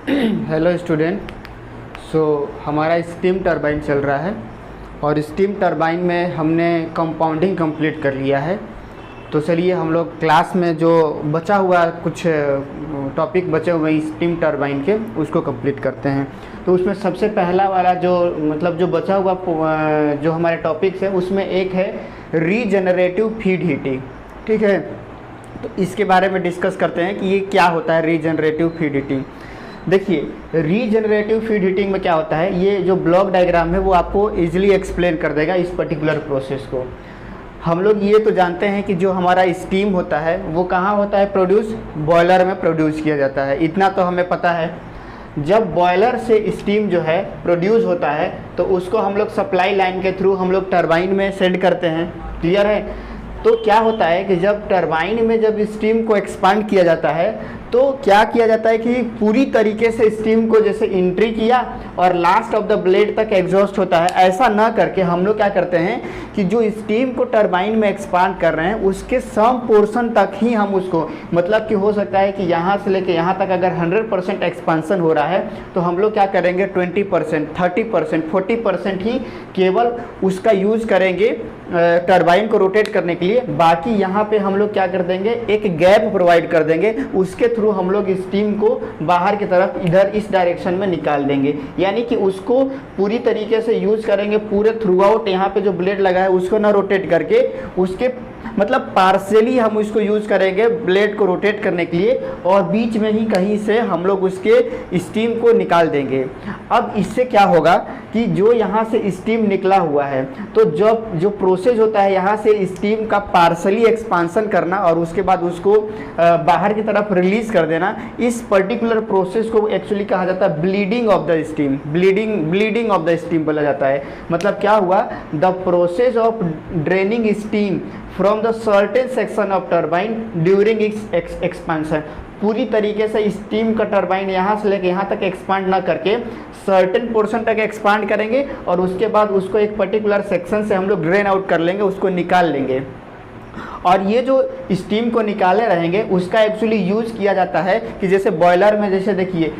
Hello student. हमारा steam turbine चल रहा है और स्टीम टरबाइन में हमने कंपाउंडिंग कंप्लीट कर लिया है। तो चलिए हम लोग क्लास में जो बचा हुआ कुछ टॉपिक बचे हुए हैं स्टीम टरबाइन के उसको कंप्लीट करते हैं। तो उसमें सबसे पहला वाला जो बचा हुआ जो हमारे टॉपिक्स है उसमें एक है रीजनरेटिव फीड हीटिंग। ठीक है, तो इसके बारे में डिस्कस करते हैं कि ये क्या होता है रीजनरेटिव फीड हीटिंग। देखिए, रीजनरेटिव फीड हीटिंग में क्या होता है, ये जो ब्लॉक डायग्राम है वो आपको इजीली एक्सप्लेन कर देगा इस पर्टिकुलर प्रोसेस को। हम लोग ये तो जानते हैं कि जो हमारा स्टीम होता है वो कहाँ होता है प्रोड्यूस, बॉयलर में प्रोड्यूस किया जाता है। इतना तो हमें पता है। जब बॉयलर से स्टीम जो है प्रोड्यूस होता है तो उसको हम लोग सप्लाई लाइन के थ्रू हम लोग टरबाइन में सेंड करते हैं। क्लियर है? तो क्या होता है कि जब टरबाइन में जब स्टीम को एक्सपांड किया जाता है तो क्या किया जाता है कि पूरी तरीके से स्टीम को जैसे एंट्री किया और लास्ट ऑफ द ब्लेड तक एग्जॉस्ट होता है, ऐसा ना करके हम लोग क्या करते हैं कि जो स्टीम को टरबाइन में एक्सपांड कर रहे हैं उसके सम पोर्शन तक ही हम उसको, मतलब कि हो सकता है कि यहाँ से लेके यहाँ तक अगर 100% एक्सपांसन हो रहा है तो हम लोग क्या करेंगे 20%, 30%, 40% ही केवल उसका यूज़ करेंगे टरबाइन को रोटेट करने के लिए। बाकी यहाँ पे हम लोग क्या कर देंगे, एक गैप प्रोवाइड कर देंगे, उसके थ्रू हम लोग स्टीम को बाहर की तरफ इधर इस डायरेक्शन में निकाल देंगे। यानी कि उसको पूरी तरीके से यूज करेंगे पूरे थ्रू आउट, यहाँ पे जो ब्लेड लगा है उसको ना रोटेट करके, उसके मतलब पार्शियली हम उसको यूज करेंगे ब्लेड को रोटेट करने के लिए और बीच में ही कहीं से हम लोग उसके स्टीम को निकाल देंगे। अब इससे क्या होगा कि जो यहाँ से स्टीम निकला हुआ है तो जब जो प्रोसेस होता है यहाँ से स्टीम का पार्शियली एक्सपांसन करना और उसके बाद उसको बाहर की तरफ रिलीज कर देना, इस पर्टिकुलर प्रोसेस को एक्चुअली कहा जाता है bleeding of the steam. Bleeding of the steam बोला जाता है। मतलब क्या हुआ, the process of draining steam from the certain section of turbine during its expansion. पूरी तरीके से स्टीम का टरबाइन यहाँ से लेके यहाँ तक एक्सपांड ना करके सर्टेन पोर्शन तक एक्सपांड करेंगे और उसके बाद उसको एक पर्टिकुलर सेक्शन से हम लोग ड्रेन आउट कर लेंगे, उसको निकाल लेंगे। और ये जो स्टीम को निकाले रहेंगे उसका एक्चुअली यूज किया जाता है कि जैसे बॉयलर में जैसे देखिए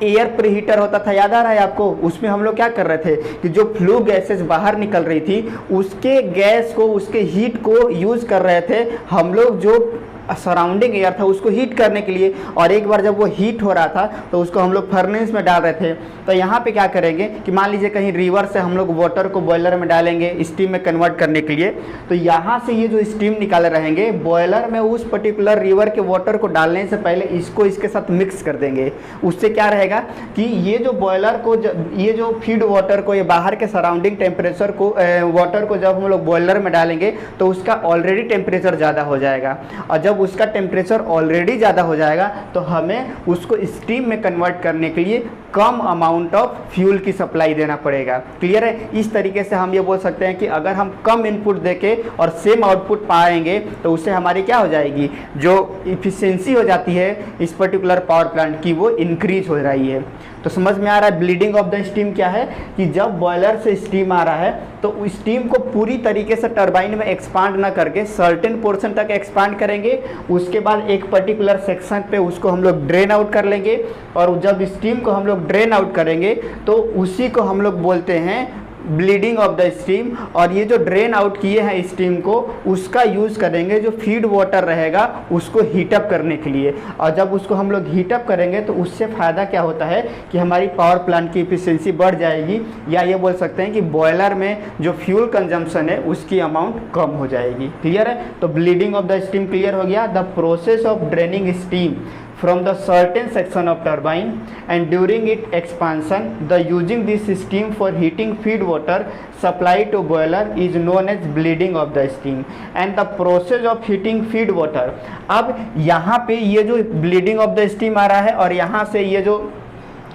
एयर प्रीहीटर होता था, याद आ रहा है आपको? उसमें हम लोग क्या कर रहे थे कि जो फ्लू गैसेस बाहर निकल रही थी उसके गैस को, उसके हीट को यूज कर रहे थे हम लोग, जो सराउंडिंग एयर था उसको हीट करने के लिए। और एक बार जब वो हीट हो रहा था तो उसको हम लोग फर्नेस में डाल रहे थे। तो यहाँ पे क्या करेंगे कि मान लीजिए कहीं रिवर से हम लोग वाटर को बॉयलर में डालेंगे स्टीम में कन्वर्ट करने के लिए, तो यहाँ से ये जो स्टीम निकाले रहेंगे बॉयलर में उस पर्टिकुलर रिवर के वाटर को डालने से पहले इसको इसके साथ मिक्स कर देंगे। उससे क्या रहेगा कि ये जो बॉयलर को ये जो फीड वाटर को, ये बाहर के सराउंडिंग टेम्परेचर को वाटर को जब हम लोग बॉयलर में डालेंगे तो उसका ऑलरेडी टेम्परेचर ज़्यादा हो जाएगा। और जब उसका टेम्परेचर ऑलरेडी ज़्यादा हो जाएगा तो हमें उसको स्टीम में कन्वर्ट करने के लिए कम अमाउंट ऑफ फ्यूल की सप्लाई देना पड़ेगा। क्लियर है? इस तरीके से हम ये बोल सकते हैं कि अगर हम कम इनपुट देके और सेम आउटपुट पाएंगे तो उससे हमारी क्या हो जाएगी, जो इफिशिएंसी हो जाती है इस पर्टिकुलर पावर प्लांट की वो इंक्रीज हो रही है। तो समझ में आ रहा है ब्लीडिंग ऑफ द स्टीम क्या है कि जब बॉयलर से स्टीम आ रहा है तो स्टीम को पूरी तरीके से टरबाइन में एक्सपांड ना करके सर्टेन पोर्शन तक एक्सपांड करेंगे, उसके बाद एक पर्टिकुलर सेक्शन पे उसको हम लोग ड्रेन आउट कर लेंगे। और जब स्टीम को हम लोग ड्रेन आउट करेंगे तो उसी को हम लोग बोलते हैं ब्लीडिंग ऑफ द स्टीम। और ये जो ड्रेन आउट किए हैं स्टीम को उसका यूज़ करेंगे जो फीड वाटर रहेगा उसको हीटअप करने के लिए। और जब उसको हम लोग हीटअप करेंगे तो उससे फ़ायदा क्या होता है कि हमारी पावर प्लांट की इफिशिएंसी बढ़ जाएगी, या ये बोल सकते हैं कि बॉयलर में जो फ्यूल कंजम्पशन है उसकी अमाउंट कम हो जाएगी। क्लियर है? तो bleeding of the steam clear हो गया। The process of draining steam from the certain section of turbine and during its expansion the using this steam for heating feed water supply to boiler is known as bleeding of the steam and the process of heating feed water। अब यहाँ पे ये जो bleeding of the steam आ रहा है और यहाँ से ये जो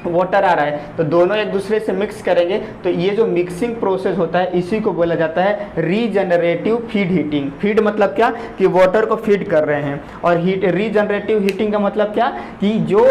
वाटर आ रहा है तो दोनों एक दूसरे से मिक्स करेंगे, तो ये जो मिक्सिंग प्रोसेस होता है इसी को बोला जाता है रीजनरेटिव फीड हीटिंग। फीड मतलब क्या कि वाटर को फीड कर रहे हैं, और रीजनरेटिव हीटिंग का मतलब क्या कि जो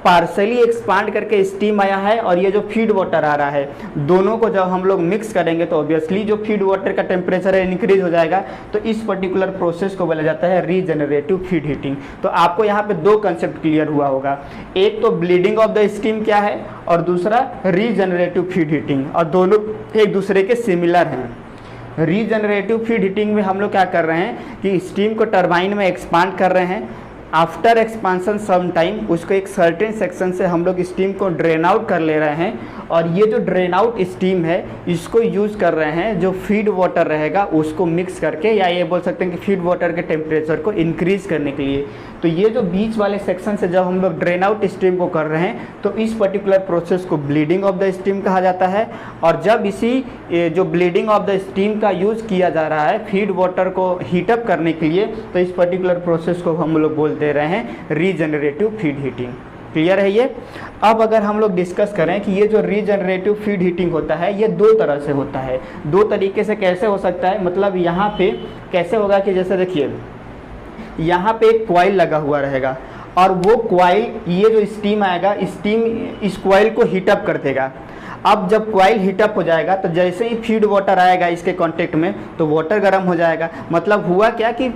पार्शली एक्सपांड करके स्टीम आया है और ये जो फीड वाटर आ रहा है, दोनों को जब हम लोग मिक्स करेंगे तो ऑब्वियसली जो फीड वाटर का टेम्परेचर है इंक्रीज हो जाएगा। तो इस पर्टिकुलर प्रोसेस को बोला जाता है रीजनरेटिव फीड हीटिंग। तो आपको यहाँ पे दो कंसेप्ट क्लियर हुआ होगा, एक तो ब्लीडिंग ऑफ द स्टीम क्या है और दूसरा रीजनरेटिव फीड हीटिंग, और दोनों एक दूसरे के सिमिलर हैं। रीजनरेटिव फीड हीटिंग में हम लोग क्या कर रहे हैं कि स्टीम को टरबाइन में एक्सपांड कर रहे हैं, आफ्टर एक्सपांसन सम टाइम उसको एक सर्टेन सेक्शन से हम लोग स्टीम को ड्रेन आउट कर ले रहे हैं, और ये जो ड्रेन आउट स्टीम है इसको यूज़ कर रहे हैं जो फीड वाटर रहेगा उसको मिक्स करके, या ये बोल सकते हैं कि फीड वाटर के टेम्परेचर को इंक्रीज़ करने के लिए। तो ये जो बीच वाले सेक्शन से जब हम लोग ड्रेन आउट स्टीम को कर रहे हैं तो इस पर्टिकुलर प्रोसेस को ब्लीडिंग ऑफ द स्टीम कहा जाता है। और जब इसी जो ब्लीडिंग ऑफ द स्टीम का यूज़ किया जा रहा है फीड वाटर को हीटअप करने के लिए, तो इस पर्टिकुलर प्रोसेस को हम लोग बोलते रहे हैं रीजनरेटिव फीड हीटिंग। क्लियर है ये? अब अगर हम लोग डिस्कस करें कि ये जो रीजनरेटिव फीड हीटिंग होता है ये दो तरह से होता है। दो तरीके से कैसे हो सकता है, मतलब यहाँ पे कैसे होगा कि जैसे देखिए यहाँ पे एक कॉइल लगा हुआ रहेगा और वो कॉइल, ये जो स्टीम आएगा स्टीम इस कॉइल को हीटअप कर देगा। अब जब कॉइल हीटअप हो जाएगा तो जैसे ही फीड वाटर आएगा इसके कांटेक्ट में तो वाटर गर्म हो जाएगा। मतलब हुआ क्या कि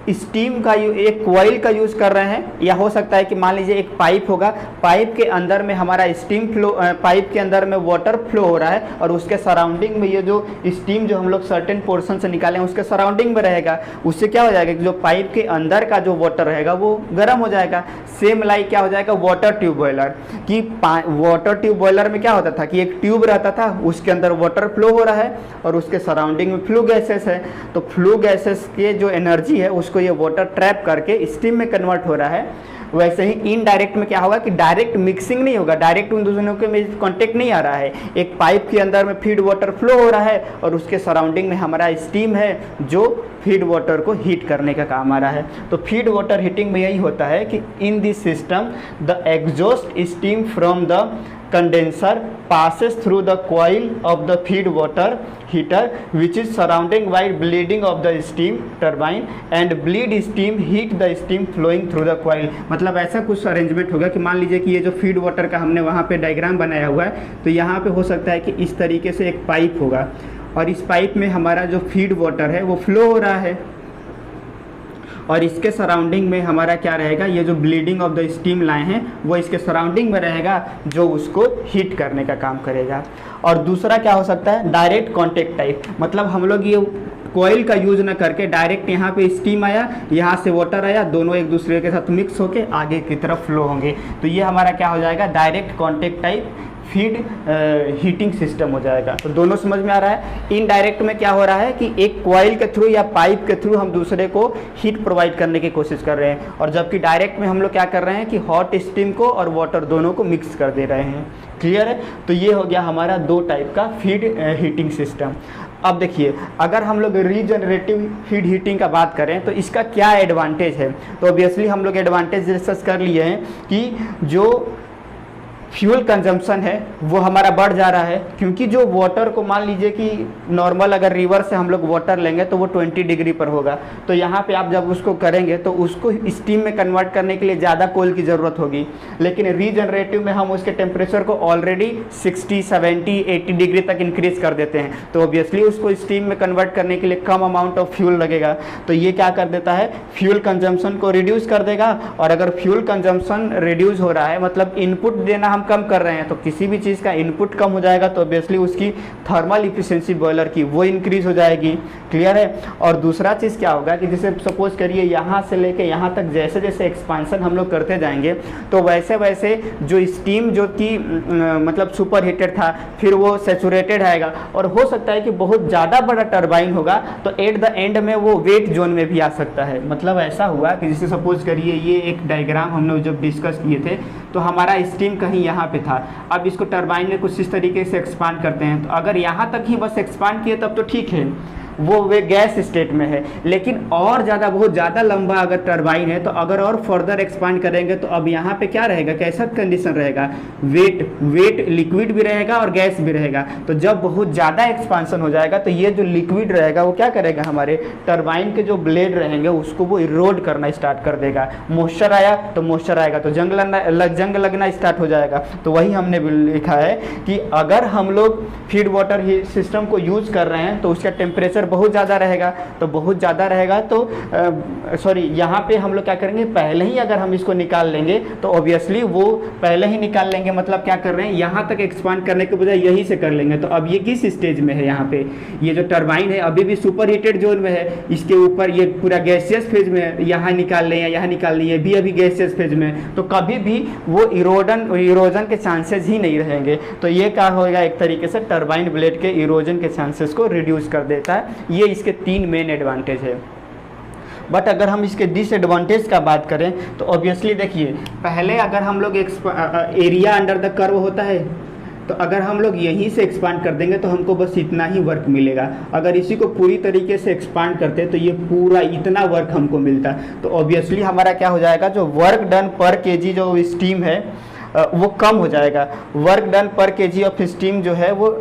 स्टीम का एक कॉइल का यूज़ कर रहे हैं, या हो सकता है कि मान लीजिए एक पाइप होगा, पाइप के अंदर में हमारा स्टीम फ्लो, पाइप के अंदर में वाटर फ्लो हो रहा है और उसके सराउंडिंग में ये जो स्टीम जो हम लोग सर्टेन पोर्शन से निकालें उसके सराउंडिंग में रहेगा। उससे क्या हो जाएगा कि जो पाइप के अंदर का जो वाटर रहेगा वो गर्म हो जाएगा। सेम लाइक क्या हो जाएगा वाटर ट्यूब बॉयलर, कि वाटर ट्यूब बॉयलर में क्या होता था कि एक ट्यूब रहता था, उसके अंदर वाटर फ्लो हो रहा है और उसके सराउंडिंग में फ्लू गैसेस है। तो फ्लू गैसेस के जो एनर्जी है उसको ये वाटर ट्रैप करके स्टीम में कन्वर्ट हो रहा है। वैसे ही इनडायरेक्ट में क्या होगा कि डायरेक्ट मिक्सिंग नहीं होगा, डायरेक्ट उन दोनों के में कांटेक्ट नहीं आ रहा है। एक पाइप के अंदर में फीड वाटर फ्लो हो रहा है और उसके सराउंडिंग में हमारा स्टीम है जो फीड वाटर को हीट करने का काम आ रहा है। तो फीड वाटर हीटिंग में यही होता है कि in this system the exhaust steam from the condenser passes through the coil of the feed water heater which is surrounding while bleeding of the steam turbine and bleed steam heat the steam flowing through the coil। मतलब ऐसा कुछ arrangement होगा कि मान लीजिए कि ये जो फीड वाटर का हमने वहाँ पे डायग्राम बनाया हुआ है, तो यहाँ पे हो सकता है कि इस तरीके से एक पाइप होगा और इस पाइप में हमारा जो फीड वाटर है वो फ्लो हो रहा है और इसके सराउंडिंग में हमारा क्या रहेगा, ये जो ब्लीडिंग ऑफ द स्टीम लाए हैं वो इसके सराउंडिंग में रहेगा जो उसको हीट करने का काम करेगा। और दूसरा क्या हो सकता है डायरेक्ट कांटेक्ट टाइप, मतलब हम लोग ये कोयल का यूज़ न करके डायरेक्ट यहाँ पे स्टीम आया, यहाँ से वाटर आया, दोनों एक दूसरे के साथ मिक्स होके आगे की तरफ फ्लो होंगे। तो ये हमारा क्या हो जाएगा direct contact type feed heating system हो जाएगा। तो दोनों समझ में आ रहा है। इनडायरेक्ट में क्या हो रहा है कि एक कॉइल के थ्रू या पाइप के थ्रू हम दूसरे को हीट प्रोवाइड करने की कोशिश कर रहे हैं, और जबकि डायरेक्ट में हम लोग क्या कर रहे हैं कि हॉट स्टीम को और वाटर दोनों को मिक्स कर दे रहे हैं। क्लियर है? तो ये हो गया हमारा दो टाइप का फीड हीटिंग सिस्टम। अब देखिए अगर हम लोग रीजनरेटिव फीड हीटिंग का बात करें तो इसका क्या एडवांटेज है, तो ऑब्वियसली हम लोग एडवांटेज डिस्कस कर लिए हैं कि जो फ्यूल कंजम्पशन है वो हमारा बढ़ जा रहा है, क्योंकि जो वाटर को मान लीजिए कि नॉर्मल अगर रिवर से हम लोग वाटर लेंगे तो वो 20 डिग्री पर होगा, तो यहाँ पे आप जब उसको करेंगे तो उसको स्टीम में कन्वर्ट करने के लिए ज़्यादा कोयल की ज़रूरत होगी। लेकिन रीजनरेटिव में हम उसके टेम्परेचर को ऑलरेडी 60, 70, 80 डिग्री तक इंक्रीज कर देते हैं, तो ऑब्वियसली उसको स्टीम में कन्वर्ट करने के लिए कम अमाउंट ऑफ फ्यूल लगेगा। तो ये क्या कर देता है फ्यूल कंजम्पशन को रिड्यूस कर देगा, और अगर फ्यूल कंजम्पशन रिड्यूस हो रहा है मतलब इनपुट देना हम कम कर रहे हैं, तो किसी भी चीज़ का इनपुट कम हो जाएगा तो ऑब्वियसली उसकी थर्मल इफिशिएंसी बॉयलर की वो इंक्रीज हो जाएगी। क्लियर है? और दूसरा चीज़ क्या होगा कि जैसे सपोज करिए यहाँ से लेके यहाँ तक जैसे जैसे एक्सपांसन हम लोग करते जाएंगे तो वैसे वैसे जो स्टीम जो कि मतलब सुपर हीटेड था फिर वो सेचुरेटेड आएगा, और हो सकता है कि बहुत ज़्यादा बड़ा टर्बाइन होगा तो एट द एंड में वो वेट जोन में भी आ सकता है। मतलब ऐसा हुआ कि जैसे सपोज करिए ये एक डायग्राम हमने जब डिस्कस किए थे तो हमारा स्टीम कहीं यहाँ पे था, अब इसको टरबाइन में कुछ इस तरीके से एक्सपांड करते हैं, तो अगर यहाँ तक ही बस एक्सपांड किए तब तो ठीक है, वो वे गैस स्टेट में है। लेकिन और ज़्यादा बहुत ज़्यादा लंबा अगर टरबाइन है तो अगर और फर्दर एक्सपांड करेंगे तो अब यहाँ पे क्या रहेगा, कैसा कंडीशन रहेगा, वेट लिक्विड भी रहेगा और गैस भी रहेगा। तो जब बहुत ज़्यादा एक्सपांसन हो जाएगा तो ये जो लिक्विड रहेगा वो क्या करेगा, हमारे टरबाइन के जो ब्लेड रहेंगे उसको वो इरोड करना स्टार्ट कर देगा। मॉइस्चर आया तो मॉइस्चर आएगा तो जंग लगना स्टार्ट हो जाएगा। तो वही हमने लिखा है कि अगर हम लोग फीड वाटर सिस्टम को यूज़ कर रहे हैं तो उसका टेम्परेचर बहुत ज़्यादा रहेगा, तो बहुत ज़्यादा रहेगा तो यहाँ पे हम लोग क्या करेंगे, पहले ही अगर हम इसको निकाल लेंगे तो ऑब्वियसली वो पहले ही निकाल लेंगे, मतलब क्या कर रहे हैं, यहाँ तक एक्सपांड करने के बजाय यहीं से कर लेंगे। तो अब ये किस स्टेज में है, यहाँ पे ये जो टरबाइन है अभी भी सुपर हीटेड जोन में है, इसके ऊपर ये पूरा गैसियस फेज में है, यहाँ निकाल लें या यहाँ निकाल लें, ये भी अभी गैसियस फेज में है। तो कभी भी वो इरोजन के चांसेस ही नहीं रहेंगे। तो ये क्या होगा, एक तरीके से टरबाइन ब्लेड के इरोजन के चांसेस को रिड्यूस कर देता है। ये इसके 3 मेन एडवांटेज है। बट अगर हम इसके डिसएडवांटेज का बात करें तो ऑब्वियसली देखिए, पहले अगर हम लोग एरिया अंडर द कर्व होता है तो अगर हम लोग यहीं से एक्सपांड कर देंगे तो हमको बस इतना ही वर्क मिलेगा। अगर इसी को पूरी तरीके से एक्सपांड करते तो ये पूरा इतना वर्क हमको मिलता। तो ऑब्वियसली हमारा क्या हो जाएगा, जो वर्क डन पर केजी जो स्टीम है वो कम हो जाएगा। वर्क डन पर केजी ऑफ स्टीम जो है वो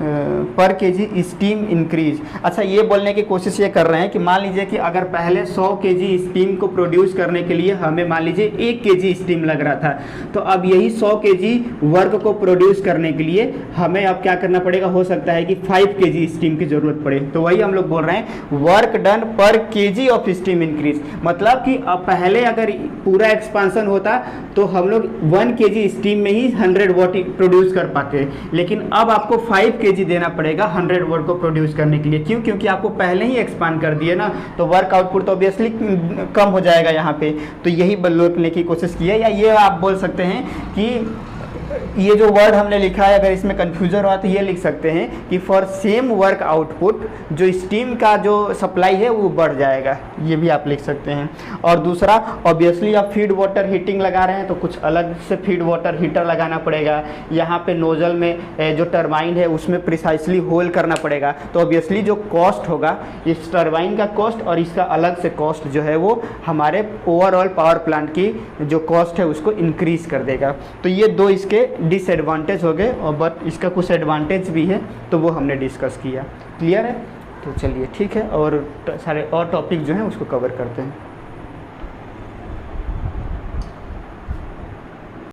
पर केजी स्टीम इंक्रीज। अच्छा, ये बोलने की कोशिश ये कर रहे हैं कि मान लीजिए कि अगर पहले 100 केजी स्टीम को प्रोड्यूस करने के लिए हमें मान लीजिए 1 केजी स्टीम लग रहा था, तो अब यही 100 केजी वर्क को प्रोड्यूस करने के लिए हमें अब क्या करना पड़ेगा, हो सकता है कि 5 केजी स्टीम की ज़रूरत पड़े। तो वही हम लोग बोल रहे हैं वर्क डन पर केजी ऑफ स्टीम इंक्रीज, मतलब कि अब पहले अगर पूरा एक्सपांसन होता तो हम लोग 1 केजी स्टीम में ही 100 वाट प्रोड्यूस कर पाते, लेकिन अब आपको 5 केजी देना पड़ेगा 100 वाट को प्रोड्यूस करने के लिए। क्यों? क्योंकि आपको पहले ही एक्सपांड कर दिए ना, तो वर्क आउटपुट तो ऑब्वियसली कम हो जाएगा यहाँ पे। तो यही बोलने की कोशिश की है, या ये आप बोल सकते हैं कि ये जो वर्ड हमने लिखा है अगर इसमें कन्फ्यूजन हुआ तो ये लिख सकते हैं कि फॉर सेम वर्क आउटपुट जो स्टीम का जो सप्लाई है वो बढ़ जाएगा, ये भी आप लिख सकते हैं। और दूसरा, ऑब्वियसली आप फीड वाटर हीटिंग लगा रहे हैं तो कुछ अलग से फीड वाटर हीटर लगाना पड़ेगा। यहाँ पे नोजल में जो टरबाइन है उसमें प्रिसाइसली होल करना पड़ेगा। तो ऑब्वियसली जो कॉस्ट होगा इस टरबाइन का कॉस्ट और इसका अलग से कॉस्ट जो है वो हमारे ओवरऑल पावर प्लांट की जो कॉस्ट है उसको इंक्रीज कर देगा। तो ये 2 इसके डिसएडवांटेज हो गए, और बट इसका कुछ एडवांटेज भी है तो वो हमने डिस्कस किया। क्लियर है? तो चलिए ठीक है, और सारे और टॉपिक जो हैं उसको कवर करते हैं।